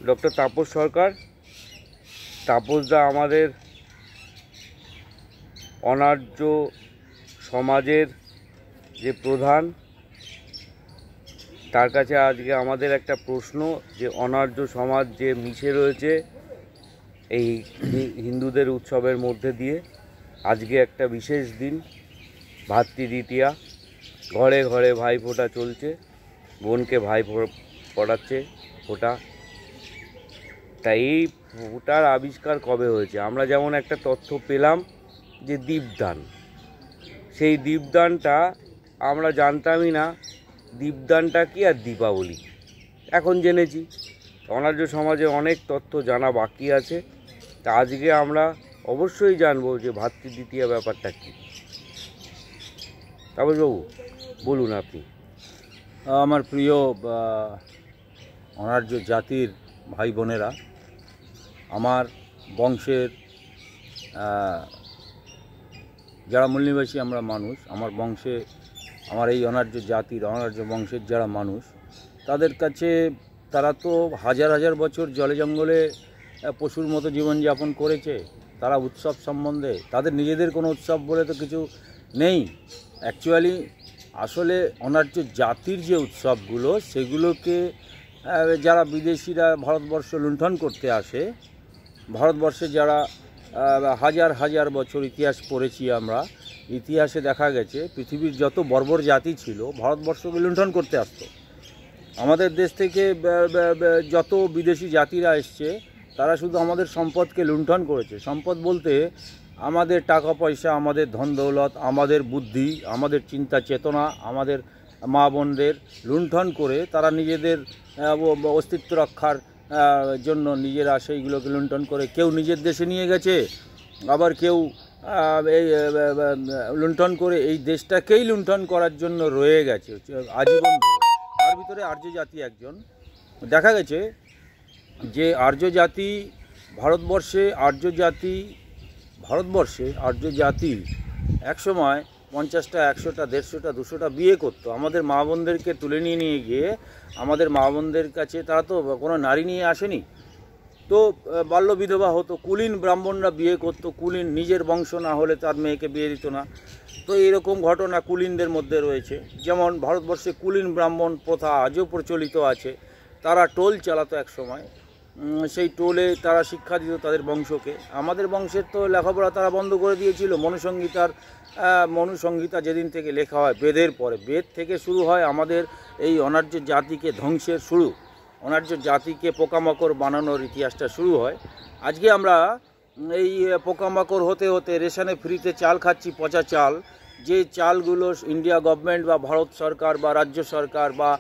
Doctor Tapas সরকার। তাপসদা আমাদের অনার্য সমাজের যে প্রধান, তার কাছে আজকে আমাদের একটা প্রশ্ন যে অনার্য সমাজ যে মিশে রয়েছে এই হিন্দুদের উৎসবের মধ্যে দিয়ে, আজকে একটা বিশেষ দিন, ভাতৃদ্বিতীয়া। ঘরে ঘরে ভাইফোঁটা চলছে, বোনকে ভাই পড়াচ্ছে ফোঁটা। তাই এই ফোঁটার আবিষ্কার কবে হয়েছে? আমরা যেমন একটা তথ্য পেলাম যে দীপদান, সেই দীপদানটা আমরা জানতামই না। দীপদানটা কি আর দীপাবলি এখন জেনেছি। অনার্য সমাজে অনেক তথ্য জানা বাকি আছে। তা আজকে আমরা অবশ্যই জানবো যে ভাতৃদ্বিতীয়া ব্যাপারটা কী। তাপসবাবু বলুন আপনি। আমার প্রিয় অনার্য জাতির ভাই বোনেরা, আমার বংশের যারা মূলনিবাসী আমরা মানুষ, আমার বংশে, আমার এই অনার্য জাতির অনার্য বংশের যারা মানুষ, তাদের কাছে তারা তো হাজার হাজার বছর জলে জঙ্গলে পশুর মতো জীবনযাপন করেছে। তারা উৎসব সম্বন্ধে, তাদের নিজেদের কোনো উৎসব বলে তো কিছু নেই অ্যাকচুয়ালি। আসলে অনার্য জাতির যে উৎসবগুলো, সেগুলোকে যারা বিদেশিরা ভারতবর্ষ লুণ্ঠন করতে আসে, ভারতবর্ষে যারা হাজার হাজার বছর ইতিহাস পড়েছি আমরা, ইতিহাসে দেখা গেছে পৃথিবীর যত বর্বর জাতি ছিল ভারতবর্ষকে লুণ্ঠন করতে আসতো। আমাদের দেশ থেকে যত বিদেশি জাতিরা এসছে, তারা শুধু আমাদের সম্পদকে লুণ্ঠন করেছে। সম্পদ বলতে আমাদের টাকা পয়সা, আমাদের ধন দৌলত, আমাদের বুদ্ধি, আমাদের চিন্তা চেতনা, আমাদের মা বোনদের লুণ্ঠন করে তারা নিজেদের অস্তিত্ব রক্ষার জন্য নিজেরা সেইগুলোকে লুণ্ঠন করে কেউ নিজের দেশে নিয়ে গেছে, আবার কেউ এই লুণ্ঠন করে এই দেশটাকেই লুণ্ঠন করার জন্য রয়ে গেছে আজীবন ধরে। তার ভিতরে আর্য জাতি একজন। দেখা গেছে যে আর্য জাতি ভারতবর্ষে আর্য জাতি একসময় 50টা, 100টা, 150টা, 200টা বিয়ে করতো। আমাদের মা বোনদেরকে তুলে নিয়ে গিয়ে আমাদের মা বোনদের কাছে তারা তো কোনো নারী নিয়ে আসেনি, তো বাল্য বিধবা হতো। কুলীন ব্রাহ্মণরা বিয়ে করতো, কুলীন নিজের বংশ না হলে তার মেয়েকে বিয়ে দিত না। তো এইরকম ঘটনা কুলীনদের মধ্যে রয়েছে। যেমন ভারতবর্ষে কুলীন ব্রাহ্মণ প্রথা আজও প্রচলিত আছে। তারা টোল চালাতো এক সময়, সেই টোলে তারা শিক্ষা দিত তাদের বংশকে। আমাদের বংশের তো লেখাপড়া তারা বন্ধ করে দিয়েছিল। মনুসংহিতা যেদিন থেকে লেখা হয়, বেদের পরে, বেদ থেকে শুরু হয় আমাদের এই অনার্য জাতিকে ধ্বংসের শুরু। অনার্য জাতিকে পোকামাকড় বানানোর ইতিহাসটা শুরু হয়। আজকে আমরা এই পোকামাকড় হতে হতে রেশনে ফ্রিতে চাল খাচ্ছি, পচা চাল। যে চালগুলো ইন্ডিয়া গভর্নমেন্ট বা ভারত সরকার বা রাজ্য সরকার বা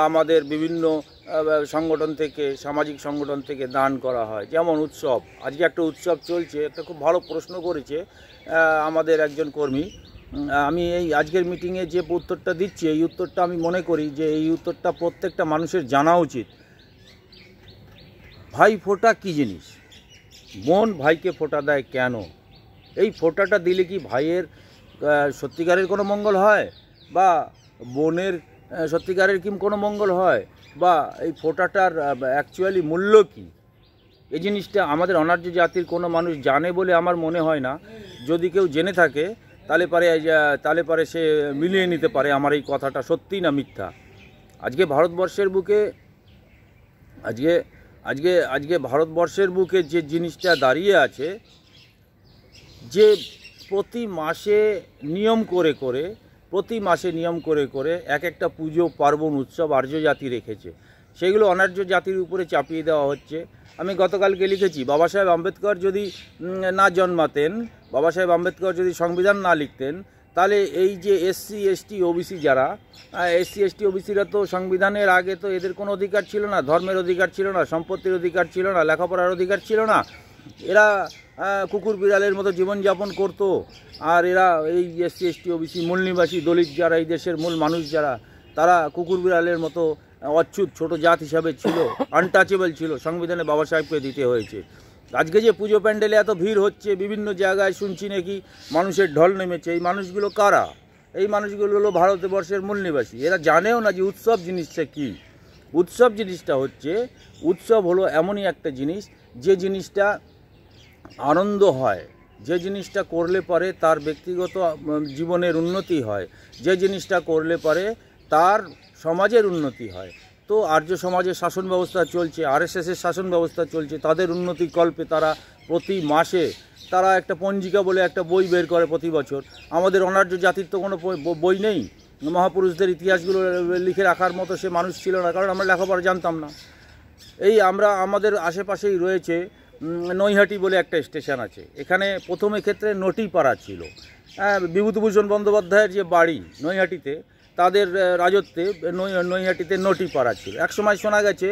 আমাদের বিভিন্ন সংগঠন থেকে, সামাজিক সংগঠন থেকে দান করা হয়। যেমন উৎসব, আজকে একটা উৎসব চলছে, একটা খুব ভালো প্রশ্ন করেছে আমাদের একজন কর্মী। আমি এই আজকের মিটিংয়ে যে উত্তরটা দিচ্ছি, এই উত্তরটা আমি মনে করি যে এই উত্তরটা প্রত্যেকটা মানুষের জানা উচিত। ভাই ফোঁটা কী জিনিস? বোন ভাইকে ফোঁটা দেয় কেন? এই ফোঁটাটা দিলে কি ভাইয়ের সত্যিকারের কোনো মঙ্গল হয়, বা বোনের সত্যিকারের কি কোনো মঙ্গল হয়, বা এই ফোঁটাটার অ্যাকচুয়ালি মূল্য কী? এই জিনিসটা আমাদের অনার্য জাতির কোনো মানুষ জানে বলে আমার মনে হয় না। যদি কেউ জেনে থাকে তাহলে পারে সে মিলিয়ে নিতে পারে আমার এই কথাটা সত্যি না মিথ্যা। আজকে ভারতবর্ষের বুকে যে জিনিসটা দাঁড়িয়ে আছে, যে প্রতি মাসে নিয়ম করে এক একটা পুজো পার্বণ উৎসব আর্য জাতি রেখেছে, সেগুলো অনার্য জাতির উপরে চাপিয়ে দেওয়া হচ্ছে। আমি গতকালকে লিখেছি, বাবা সাহেব আম্বেদকর যদি না জন্মাতেন, বাবা সাহেব আম্বেদকর যদি সংবিধান না লিখতেন, তাহলে এই যে এসসি এসটি ওবিসি যারা, এসসি এসটি ওবিসিরা তো সংবিধানের আগে তো এদের কোনো অধিকার ছিল না, ধর্মের অধিকার ছিল না, সম্পত্তির অধিকার ছিল না, লেখাপড়ার অধিকার ছিল না। এরা কুকুর বিড়ালের মতো জীবনযাপন করত। আর এরা এই এসসি এসটি ওবিসি মূলনিবাসী দলিত যারা, এই দেশের মূল মানুষ যারা, তারা কুকুর বিড়ালের মতো অচ্ছুত ছোট জাত হিসাবে ছিল, আনটাচেবল ছিল। সংবিধানে বাবা সাহেবকে দিতে হয়েছে। আজকে যে পুজো প্যান্ডেলে এত ভিড় হচ্ছে, বিভিন্ন জায়গায় শুনছি নাকি মানুষের ঢল নেমেছে, এই মানুষগুলো কারা? এই মানুষগুলো হলো ভারতবর্ষের মূল নিবাসী। এরা জানেও না যে উৎসব জিনিসটা কী। উৎসব জিনিসটা হচ্ছে, উৎসব হলো এমনই একটা জিনিস যে জিনিসটা আনন্দ হয়, যে জিনিসটা করলে পরে তার ব্যক্তিগত জীবনের উন্নতি হয়, যে জিনিসটা করলে পরে তার সমাজের উন্নতি হয়। তো আর্য সমাজের শাসন ব্যবস্থা চলছে, আরএসএসের শাসন ব্যবস্থা চলছে, তাদের উন্নতি কল্পে তারা প্রতি মাসে তারা একটা পঞ্জিকা বলে একটা বই বের করে প্রতি বছর। আমাদের অনার্য জাতির তো কোনো বই নেই, মহাপুরুষদের ইতিহাসগুলো লিখে রাখার মতো সে মানুষ ছিল না, কারণ আমরা লেখাপড়া জানতাম না। এই আমাদের আশেপাশেই রয়েছে নৈহাটি বলে একটা স্টেশন আছে, এখানে প্রথমে ক্ষেত্রে নটিপাড়া ছিল। বিভূতিভূষণ বন্দ্যোপাধ্যায়ের যে বাড়ি নৈহাটিতে, তাদের রাজত্বে নৈহাটিতে নটিপাড়া ছিল। একসময় শোনা গেছে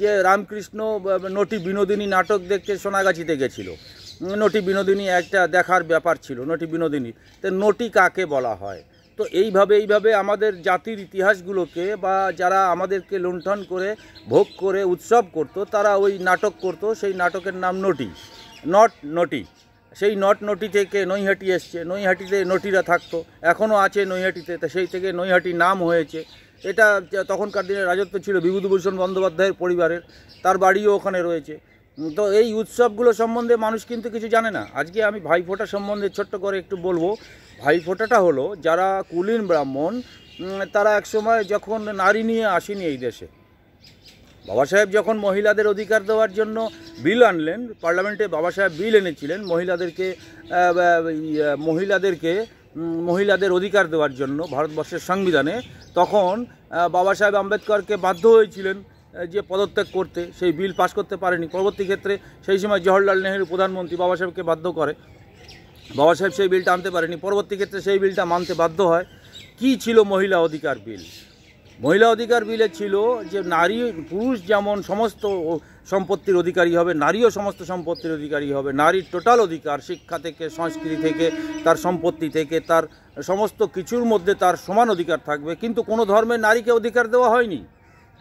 যে রামকৃষ্ণ নটি বিনোদিনী নাটক দেখতে সোনাগাছিতে গেছিল। নটি বিনোদিনী একটা দেখার ব্যাপার ছিল, নটি বিনোদিনী। তো নটি কাকে বলা হয়? তো এইভাবে আমাদের জাতির ইতিহাসগুলোকে বা যারা আমাদেরকে লুণ্ঠন করে ভোগ করে উৎসব করত, তারা ওই নাটক করত। সেই নাটকের নাম নটি। সেই নটি থেকে নৈহাটি এসছে, নৈহাটিতে নটিরা থাকতো, এখনও আছে নৈহাটিতে, তা সেই থেকে নৈহাটি নাম হয়েছে। এটা তখনকার দিনে রাজত্ব ছিল বিভূতিভূষণ বন্দ্যোপাধ্যায়ের পরিবারের, তার বাড়িও ওখানে রয়েছে। তো এই উৎসবগুলো সম্বন্ধে মানুষ কিন্তু কিছু জানে না। আজকে আমি ভাইফোঁটা সম্বন্ধে ছোট্ট করে একটু বলবো। ভাইফোঁটাটা হলো, যারা কুলীন ব্রাহ্মণ তারা একসময় যখন নারী নিয়ে আসেনি এই দেশে, বাবা সাহেব যখন মহিলাদের অধিকার দেওয়ার জন্য বিল আনলেন, পার্লামেন্টে বাবা সাহেব বিল এনেছিলেন মহিলাদের অধিকার দেওয়ার জন্য ভারতবর্ষের সংবিধানে, তখন বাবা সাহেব আম্বেদকরকে বাধ্য হয়েছিলেন যে পদত্যাগ করতে, সেই বিল পাস করতে পারেনি। পরবর্তী ক্ষেত্রে সেই সময় জওহরলাল নেহরু প্রধানমন্ত্রী বাবা সাহেবকে বাধ্য করে, বাবা সাহেব সেই বিলটা আনতে পারেনি। পরবর্তী ক্ষেত্রে সেই বিলটা মানতে বাধ্য হয়। কি ছিল মহিলা অধিকার বিল? মহিলা অধিকার বিলে ছিল যে পুরুষ যেমন সমস্ত সম্পত্তির অধিকারী হবে, নারীও সমস্ত সম্পত্তির অধিকারী হবে। নারীর টোটাল অধিকার, শিক্ষা থেকে, সংস্কৃতি থেকে, তার সম্পত্তি থেকে, তার সমস্ত কিছুর মধ্যে তার সমান অধিকার থাকবে। কিন্তু কোনো ধর্মে নারীকে অধিকার দেওয়া হয়নি।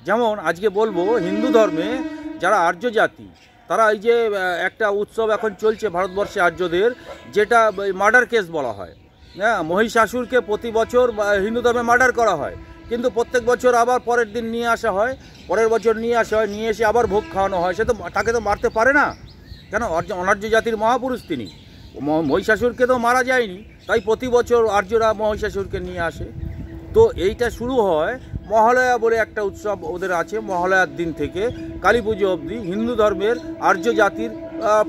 যেমন আজকে বলবো, হিন্দু ধর্মে যারা আর্য জাতি, তারা এই যে একটা উৎসব এখন চলছে ভারতবর্ষে আর্যদের, যেটা মার্ডার কেস বলা হয়। হ্যাঁ, মহিষাসুরকে প্রতি বছর হিন্দু ধর্মে মার্ডার করা হয়, কিন্তু প্রত্যেক বছর আবার পরের দিন নিয়ে আসা হয়, পরের বছর নিয়ে আসা হয়, নিয়ে এসে আবার ভোগ খাওয়ানো হয়। তাকে তো মারতে পারে না, কেন? অনার্য জাতির মহাপুরুষ তিনি, মহিষাসুরকে তো মারা যায়নি, তাই প্রতি বছর আর্যরা মহিষাসুরকে নিয়ে আসে। তো এইটা শুরু হয় মহালয়া বলে একটা উৎসব ওদের আছে। মহালয়ার দিন থেকে কালী পুজো অবধি হিন্দু ধর্মের আর্য জাতির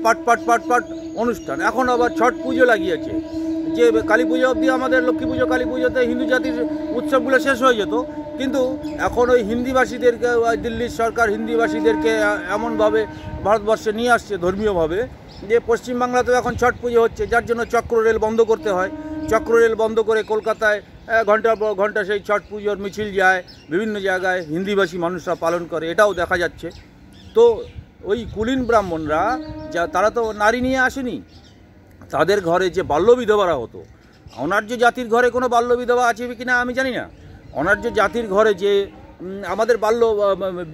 পাট অনুষ্ঠান। এখন আবার ছট পুজো লাগিয়েছে, যে কালী পুজো অবধি আমাদের লক্ষ্মী পুজো, কালী পুজোতে হিন্দু জাতির উৎসবগুলো শেষ হয়ে যেত। কিন্তু এখন ওই হিন্দিভাষীদেরকে, দিল্লির সরকার হিন্দিভাষীদেরকে এমনভাবে ভারতবর্ষে নিয়ে আসছে ধর্মীয়ভাবে, যে পশ্চিমবাংলাতেও এখন ছট পুজো হচ্ছে, যার জন্য চক্র রেল বন্ধ করতে হয়। চক্র রেল বন্ধ করে কলকাতায় ঘন্টার পর ঘন্টা সেই ছট পুজোর মিছিল যায়, বিভিন্ন জায়গায় হিন্দিভাষী মানুষরা পালন করে, এটাও দেখা যাচ্ছে। তো ওই কুলীন ব্রাহ্মণরা তারা তো নারী নিয়ে আসেনি, তাদের ঘরে যে বাল্যবিধবারা হতো, অনার্য জাতির ঘরে কোনো বাল্যবিধবা আছে কি না আমি জানি না। অনার্য জাতির ঘরে যে আমাদের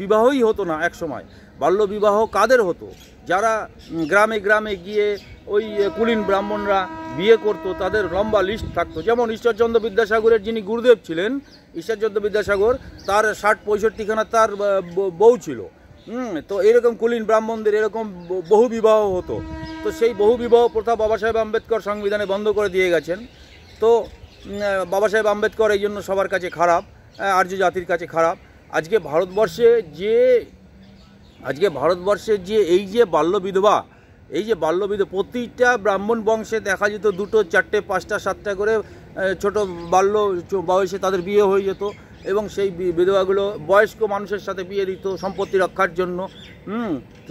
বিবাহই হতো না এক সময়। বাল্যবিবাহ কাদের হতো? যারা গ্রামে গ্রামে গিয়ে ওই কুলীন ব্রাহ্মণরা বিয়ে করতো, তাদের লম্বা লিস্ট থাকতো। যেমন ঈশ্বরচন্দ্র বিদ্যাসাগরের যিনি গুরুদেব ছিলেন, ঈশ্বরচন্দ্র বিদ্যাসাগর, তার 60-65খানা তার বউ ছিল। তো এরকম কুলীন ব্রাহ্মণদের এরকম বহু বিবাহ হতো। তো সেই বহু বিবাহ প্রথা বাবা সাহেব আম্বেদকর সংবিধানে বন্ধ করে দিয়ে গেছেন। তো বাবা সাহেব আম্বেদকর এই জন্য সবার কাছে খারাপ, আর্য জাতির কাছে খারাপ। আজকে ভারতবর্ষে যে এই যে বাল্যবিধবা, প্রতিটা ব্রাহ্মণ বংশে দেখা যেত 2, 4, 5, 7টা করে ছোট বয়সে তাদের বিয়ে হয়ে যেত, এবং সেই বিধবাগুলো বয়স্ক মানুষের সাথে বিয়ে দিত সম্পত্তি রক্ষার জন্য।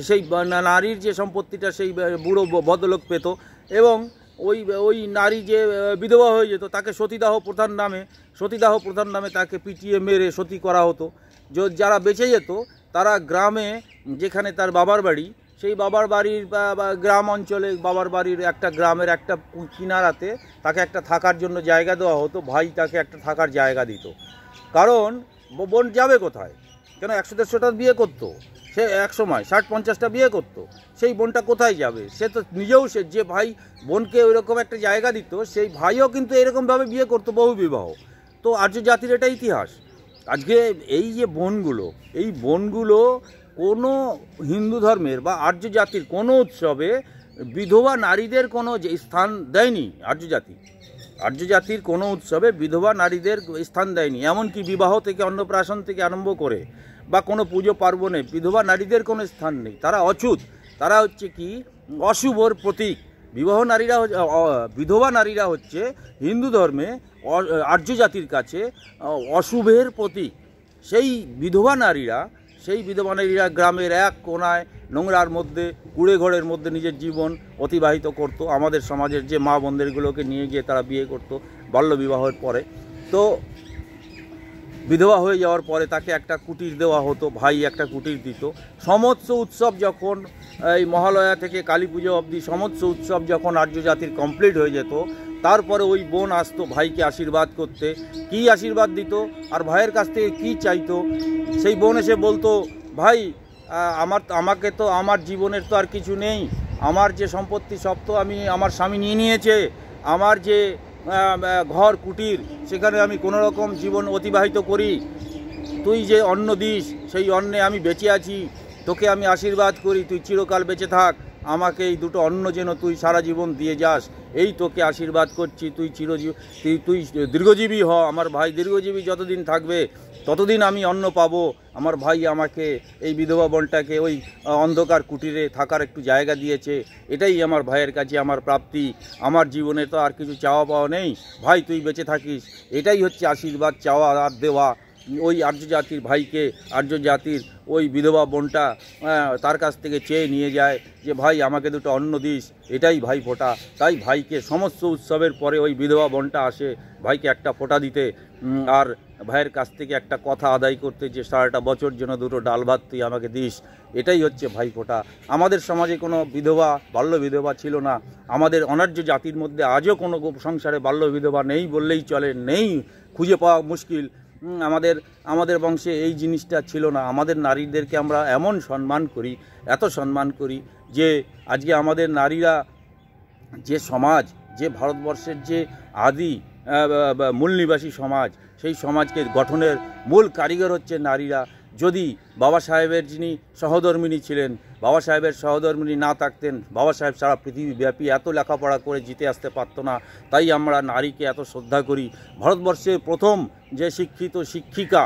সেই নারীর যে সম্পত্তিটা সেই বুড়ো ভদ্রলোক পেত, এবং ওই নারী যে বিধবা হয়ে যেত তাকে সতীদাহ প্রথার নামে তাকে পিটিয়ে মেরে সতী করা হতো। যারা বেঁচে যেত তারা গ্রামে, যেখানে তার বাবার বাড়ি, সেই বাবার বাড়ির বা গ্রাম অঞ্চলে বাবার বাড়ির একটা গ্রামের একটা কিনারাতে তাকে একটা থাকার জন্য জায়গা দেওয়া হতো। ভাই তাকে একটা থাকার জায়গা দিত, কারণ বোন যাবে কোথায়? কেন 100-150টা বিয়ে করতো সে, এক সময় 60-50টা বিয়ে করতো, সেই বোনটা কোথায় যাবে? সে তো নিজেও, যে ভাই বোনকে ওইরকম একটা জায়গা দিত, সেই ভাইও কিন্তু এরকমভাবে বিয়ে করতো, বহু বিবাহ। তো আর্য জাতির এটা ইতিহাস। আজকে এই যে বনগুলো, এই বনগুলো কোনো হিন্দু ধর্মের বা আর্য জাতির কোনো উৎসবে বিধবা নারীদের কোনো যে স্থান দেয়নি। আর্য জাতির কোনো উৎসবে বিধবা নারীদের স্থান দেয়নি। এমনকি বিবাহ থেকে, অন্নপ্রাশন থেকে আরম্ভ করে বা কোনো পুজো পার্বণে বিধবা নারীদের কোনো স্থান নেই। তারা অছুত, তারা হচ্ছে কি অশুভর প্রতীক। বিধবা নারীরা হচ্ছে হিন্দু ধর্মে আর্য জাতির কাছে অশুভের প্রতীক। সেই বিধবা নারীরা গ্রামের এক কোনায় নোংরার মধ্যে, কুড়ে ঘরের মধ্যে নিজের জীবন অতিবাহিত করত। আমাদের সমাজের যে মা বোনদেরগুলোকে নিয়ে গিয়ে তারা বিয়ে করত বাল্যবিবাহের পরে। তো বিধবা হয়ে যাওয়ার পরে তাকে একটা কুটির দেওয়া হতো, ভাই একটা কুটির দিত। সমস্ত উৎসব যখন এই মহালয়া থেকে কালী পুজো অবধি সমস্ত উৎসব যখন আর্য জাতির কমপ্লিট হয়ে যেত, তারপরে ওই বোন আসতো ভাইকে আশীর্বাদ করতে। কি আশীর্বাদ দিত আর ভাইয়ের কাছ থেকে কী চাইতো, সেই বোন এসে বলতো, ভাই আমাকে তো আমার জীবনের তো আর কিছু নেই, আমার যে সম্পত্তি সব তো আমার স্বামী নিয়ে নিয়েছে, আমার যে ঘর কুটির সেখানে আমি কোনো রকম জীবন অতিবাহিত করি, তুই যে অন্ন দিস সেই অন্নে আমি বেঁচে আছি, তোকে আমি আশীর্বাদ করি তুই চিরকাল বেঁচে থাক, আমাকে এই দুটো অন্ন যেন তুই সারা জীবন দিয়ে যাস, এই তোকে আশীর্বাদ করছি, তুই তুই দীর্ঘজীবী হ, আমার ভাই দীর্ঘজীবী যতদিন থাকবে ততদিন আমি অন্ন পাবো। আমার ভাই আমাকে এই বিধবা বোনটাকে ওই অন্ধকার কুটিরে থাকার একটু জায়গা দিয়েছে, এটাই আমার ভাইয়ের কাছে আমার প্রাপ্তি, আমার জীবনে তো আর কিছু চাওয়া পাওয়া নেই, ভাই তুই বেঁচে থাকিস, এটাই হচ্ছে আশীর্বাদ চাওয়া আর দেওয়া। ওই আর্য জাতির ভাইকে আর্য জাতির ওই বিধবা বোনটা তার কাছ থেকে চেয়ে নিয়ে যায় যে ভাই আমাকে দুটো অন্ন দিস, এটাই ভাই ফোঁটা। তাই ভাইকে সমস্ত উৎসবের পরে ওই বিধবা বোনটা আসে ভাইকে একটা ফোঁটা দিতে, আর ভাইয়ের কাছ থেকে একটা কথা আদায় করতে যে সারাটা বছর যেন দুটো ডাল ভাত তুই আমাকে দিস, এটাই হচ্ছে ভাই ফোঁটা। আমাদের সমাজে কোনো বিধবা বাল্য বিধবা ছিল না। আমাদের অনার্য জাতির মধ্যে আজও কোনো সংসারে বাল্য বিধবা নেই বললেই চলে, নেই, খুঁজে পাওয়া মুশকিল। আমাদের বংশে এই জিনিসটা ছিল না। আমাদের নারীদেরকে আমরা এমন সম্মান করি, এত সম্মান করি যে আজকে আমাদের নারীরা যে সমাজ, যে ভারতবর্ষের যে আদি মূল নিবাসী সমাজ, সেই সমাজকে গঠনের মূল কারিগর হচ্ছে নারীরা। যদি বাবা সাহেবের যিনি সহধর্মিণী ছিলেন, বাবা সাহেবের সহধর্মিণী না থাকতেন, বাবা সাহেব সারা পৃথিবীব্যাপী এত লেখাপড়া করে জিতে আসতে পারতো না। তাই আমরা নারীকে এত শ্রদ্ধা করি। ভারতবর্ষের প্রথম যে শিক্ষিত শিক্ষিকা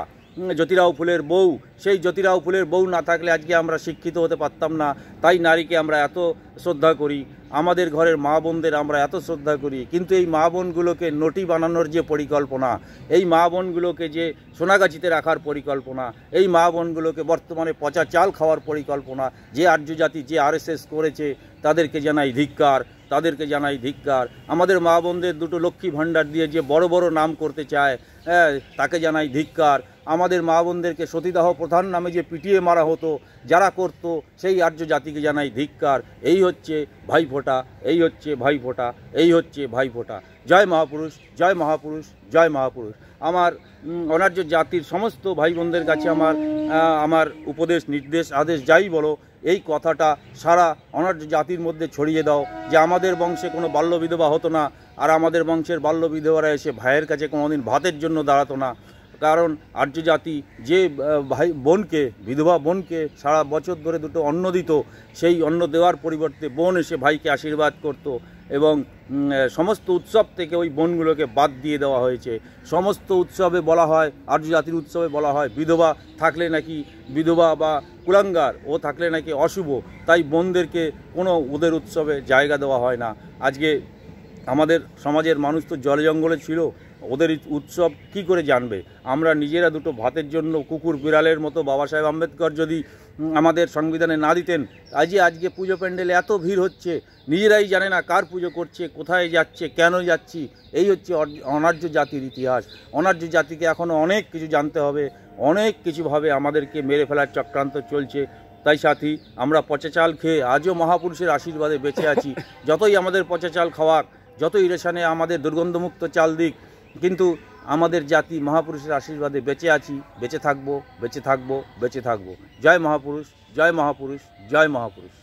জ্যোতিরাও ফুলের বউ, সেই জ্যোতিরাও ফুলের বউ না থাকলে আজকে আমরা শিক্ষিত হতে পারতাম না। তাই নারীকে আমরা এত শ্রদ্ধা করি, আমাদের ঘরের মা বোনদের আমরা এত শ্রদ্ধা করি। কিন্তু এই মা বোনগুলোকে নটি বানানোর যে পরিকল্পনা, এই মা বোনগুলোকে যে সোনাগাছিতে রাখার পরিকল্পনা, এই মা বোনগুলোকে বর্তমানে পচা চাল খাওয়ার পরিকল্পনা যে আর্য জাতি, যে RSS করেছে, তাদেরকে জানাই ধিক্কার, তাদেরকে জানাই ধিক্কার। আমাদের মা বোনদের দুটো লক্ষ্মী ভাণ্ডার দিয়ে যে বড় বড় নাম করতে চায়, তাকে জানাই ধিক্কার। আমাদের মা বোনদেরকে সতীদাহ প্রধান নামে যে পিটিয়ে মারা হতো, যারা করত, সেই আর্য জাতিকে জানাই ধিক্কার। এই হচ্ছে ভাইফোঁটা, এই হচ্ছে ভাইফোঁটা, এই হচ্ছে ভাইফোঁটা। জয় মহাপুরুষ, জয় মহাপুরুষ, জয় মহাপুরুষ। আমার অনার্য জাতির সমস্ত ভাই বোনদের কাছে আমার উপদেশ, নির্দেশ, আদেশ যাই বলো, এই কথাটা সারা অনার্য জাতির মধ্যে ছড়িয়ে দাও যে আমাদের বংশে কোনো বাল্য বিধবা হতো না, আর আমাদের বংশের বাল্য বিধবারা এসে ভাইয়ের কাছে কোনোদিন ভাতের জন্য দাঁড়াতো না। কারণ আর্য জাতি যে ভাই বোনকে, বিধবা বোনকে সারা বছর ধরে দুটো অন্ন দিত, সেই অন্ন দেওয়ার পরিবর্তে বোন এসে ভাইকে আশীর্বাদ করত। এবং সমস্ত উৎসব থেকে ওই বোনগুলোকে বাদ দিয়ে দেওয়া হয়েছে। সমস্ত উৎসবে বলা হয়, আর্য জাতির উৎসবে বলা হয়, বিধবা থাকলে নাকি, বিধবা বা কুলাঙ্গার ও থাকলে নাকি অশুভ, তাই বোনদেরকে কোনো ওদের উৎসবে জায়গা দেওয়া হয় না। আজকে আমাদের সমাজের মানুষ তো জলে জঙ্গলে ছিল, ওদের উৎসব কি করে জানবে? আমরা নিজেরা দুটো ভাতের জন্য কুকুর বিড়ালের মতো বাবা সাহেব আম্বেদকর যদি আমাদের সংবিধানে না দিতেন, আজকে পুজো প্যান্ডেলে এত ভিড় হচ্ছে, নিজেরাই জানে না কার পুজো করছে, কোথায় যাচ্ছে, কেন যাচ্ছি। এই হচ্ছে অনার্য জাতির ইতিহাস। অনার্য জাতিকে এখনও অনেক কিছু জানতে হবে, অনেক কিছুভাবে আমাদেরকে মেরে ফেলার চক্রান্ত চলছে। তাই সাথী, আমরা পচা চাল খেয়ে আজও মহাপুরুষের আশীর্বাদে বেঁচে আছি। যতই আমাদের পচা চাল খাওয়াক, যতই রেশনে আমাদের দুর্গন্ধমুক্ত চাল দিক, কিন্তু আমাদের জাতি মহাপুরুষের আশীর্বাদে বেঁচে আছি, বেঁচে থাকবো, বেঁচে থাকবো, বেঁচে থাকবো। জয় মহাপুরুষ, জয় মহাপুরুষ, জয় মহাপুরুষ।